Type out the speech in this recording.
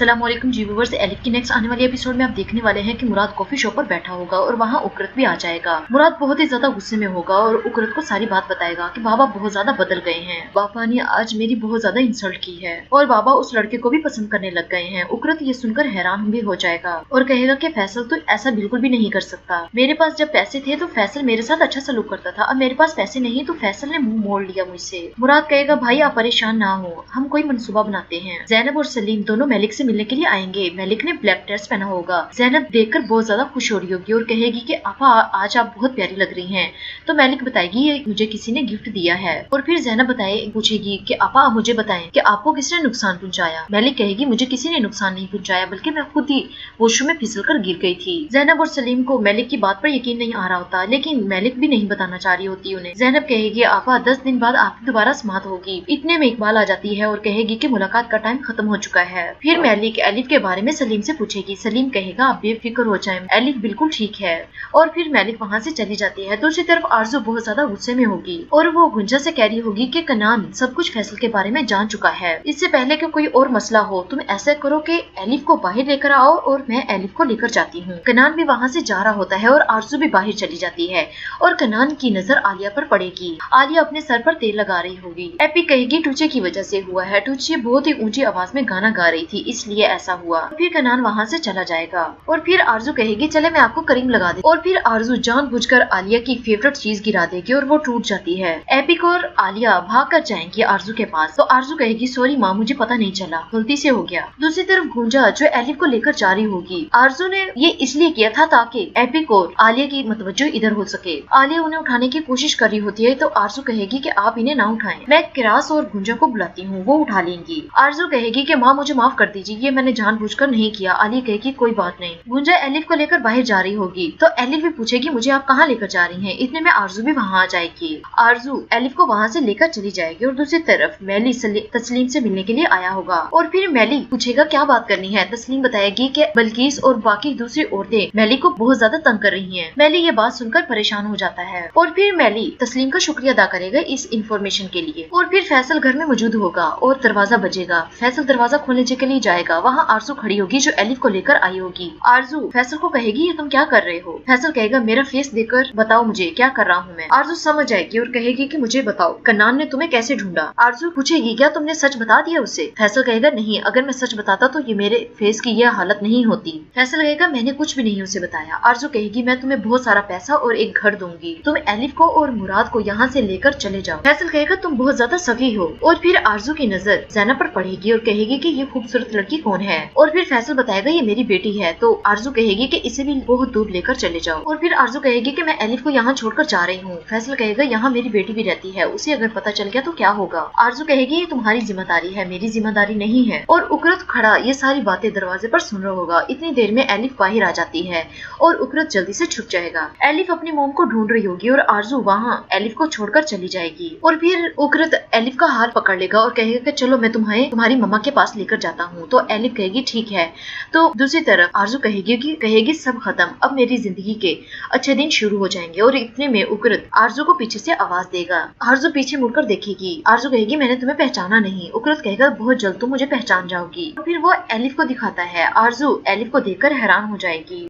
अस्सलामुअलैकुम जी viewers, elif की next आने वाले एपिसोड में आप देखने वाले हैं कि मुराद कॉफी शॉप पर बैठा होगा और वहाँ उकरत भी आ जाएगा। मुराद बहुत ही ज्यादा गुस्से में होगा और उकरत को सारी बात बताएगा कि बाबा बहुत ज्यादा बदल गए हैं, बाबा ने आज मेरी बहुत ज्यादा इंसल्ट की है और बाबा उस लड़के को भी पसंद करने लग गए हैं। उकरत ये सुनकर हैरान भी हो जाएगा और कहेगा कि फैसल तो ऐसा बिल्कुल भी नहीं कर सकता। मेरे पास जब पैसे थे तो फैसल मेरे साथ अच्छा सलूक करता था, अब मेरे पास पैसे नहीं तो फैसल ने मुंह मोड़ लिया मुझसे। मुराद कहेगा भाई आप परेशान ना हो, हम कोई मंसूबा बनाते हैं। ज़ैनब और सलीम दोनों मलिक से मिलने के लिए आएंगे। मलिक ने ब्लैक ड्रेस पहना होगा। ज़ैनब देखकर बहुत ज्यादा खुश हो रही होगी और कहेगी कि आपा आज आप बहुत प्यारी लग रही हैं। तो मलिक बताएगी ये मुझे किसी ने गिफ्ट दिया है। और फिर ज़ैनब पूछेगी कि आपा मुझे बताएं कि आपको किसने नुकसान पहुंचाया। मलिक कहेगी मुझे किसी ने नुकसान नहीं पहुंचाया, बल्कि मैं खुद ही वॉशरूम में फिसल कर गिर गई थी। ज़ैनब और सलीम को मलिक की बात पर यकीन नहीं आ रहा होता, लेकिन मलिक भी नहीं बताना चाह रही होती उन्हें। ज़ैनब कहेगी आपा 10 दिन बाद आपकी दोबारा समात होगी। इतने में इकबाल आ जाती है और कहेगी कि मुलाकात का टाइम खत्म हो चुका है। फिर मलिक एलिफ के बारे में सलीम से पूछेगी। सलीम कहेगा आप बेफिक्र हो जाएं, एलिफ बिल्कुल ठीक है। और फिर मलिक वहाँ से चली जाती है। दूसरी तरफ आरजू बहुत ज्यादा गुस्से में होगी और वो गुंजा से कह रही होगी कि कनान सब कुछ फैसल के बारे में जान चुका है। इससे पहले कि कोई और मसला हो तुम ऐसा करो कि एलिफ को बाहर लेकर आओ और मैं एलिफ को लेकर जाती हूँ। कनान भी वहाँ से जा रहा होता है और आरजू भी बाहर चली जाती है और कनान की नजर आलिया पर पड़ेगी। आलिया अपने सर पर तेल लगा रही होगी। एपी कहेगी टूचे की वजह से हुआ है, टूचे बहुत ही ऊंची आवाज में गाना गा रही थी इसलिए ऐसा हुआ। फिर कनान वहाँ से चला जाएगा और फिर आरजू कहेगी चले मैं आपको करीम लगा दे। और फिर आरजू जानबूझकर आलिया की फेवरेट चीज गिरा देगी और वो टूट जाती है। एपिक और आलिया भाग कर जाएंगी आरजू के पास। तो आरजू कहेगी सॉरी माँ मुझे पता नहीं चला, गलती से हो गया। दूसरी तरफ गुंजा जो एलिफ को लेकर जा रही होगी। आरजू ने ये इसलिए किया था ताकि एपिक और आलिया की मतवज्जो इधर हो सके। आलिया उन्हें उठाने की कोशिश कर रही होती है तो आरजू कहेगी कि आप इन्हें ना उठाएं, मैं किरास और गुंजा को बुलाती हूँ, वो उठा लेंगी। आरजू कहेगी कि माँ मुझे माफ कर दीजिए, ये मैंने जानबूझकर नहीं किया। आलिया कहेगी कोई बात नहीं। गुंजा एलिफ को लेकर बाहर जा रही होगी तो एलिफ भी पूछेगी मुझे आप कहाँ लेकर जा रही हैं। इतने में आरजू भी वहाँ आ जाएगी। आरजू एलिफ को वहाँ से लेकर चली जाएगी और दूसरी तरफ मैली तस्लीम से मिलने के लिए आया होगा। और फिर मैली पूछेगा क्या बात करनी है। तस्लीम बताएगी कि बल्कीस और बाकी दूसरी औरतें मैली को बहुत ज्यादा तंग कर रही हैं। मैली ये बात सुनकर परेशान हो जाता है और फिर मैली तस्लीम का शुक्रिया अदा करेगा इस इंफॉर्मेशन के लिए। और फिर फैसल घर में मौजूद होगा और दरवाजा बजेगा। फैसल दरवाजा खोलने के लिए जाएगा। वहाँ आरजू खड़ी होगी जो एलिफ को लेकर आई होगी। आरजू फैसल को कहेगी ये तुम क्या कर रहे हो। फैसल कहेगा मेरा फेस देखकर बताओ मुझे क्या कर रहा हूँ मैं। आरजू समझ जाएगी और कहेगी कि मुझे बताओ कनान ने तुम्हें कैसे ढूंढा। आरजू पूछेगी क्या तुमने सच बता दिया उसे। फैसल कहेगा नहीं, अगर मैं सच बताता तो ये मेरे फेस की यह हालत नहीं होती। फैसल कहेगा मैंने कुछ भी नहीं उसे बताया। आरजू कहेगी मैं तुम्हें बहुत सारा पैसा और एक घर दूंगी, तुम एलिफ को और मुराद को यहाँ से लेकर चले जाओ। फैसल कहेगा तुम बहुत ज्यादा सगी हो। और फिर आरजू की नजर ज़ैनब पर पड़ेगी और कहेगी कि ये खूबसूरत लड़की कौन है। और फिर फैसल बताएगा ये मेरी बेटी है। तो आरजू कहेगी कि इसे भी बहुत दूर लेकर चले जाओ। और फिर आरजू कहेगी कि मैं एलिफ को यहाँ छोड़कर जा रही हूँ। फैसल कहेगा यहाँ मेरी बेटी भी रहती है, उसे अगर पता चल गया तो क्या होगा। आरजू कहेगी ये तुम्हारी जिम्मेदारी है, मेरी जिम्मेदारी नहीं है। और उकरत खड़ा ये सारी बातें दरवाजे पर सुन रहा होगा। इतनी देर में एलिफ बाहर आ जाती है और उकरत जल्दी से छुप जाएगा। एलिफ अपनी मोम को ढूंढ रही होगी और आरजू वहाँ एलिफ को छोड़कर चली जाएगी। और फिर उकरत एलिफ का हाथ पकड़ लेगा और कहेगा कि चलो मैं तुम्हारी मम्मा के पास लेकर जाता हूँ। तो एलिफ कहेगी ठीक है। तो दूसरी तरफ आरजू कहेगी सब खत्म, अब मेरी जिंदगी के अच्छे दिन शुरू हो जाएंगे। और इतने में उकरत आरजू को पीछे से आवाज देगा। आरजू पीछे मुड़कर देखेगी। आरजू कहेगी मैंने तुम्हें पहचाना नहीं। उकरत कहेगा बहुत जल्द तुम मुझे पहचान जाओगी। फिर वो एलिफ को दिखाता है। आरजू एलिफ को देखकर हैरान हो जाएगी।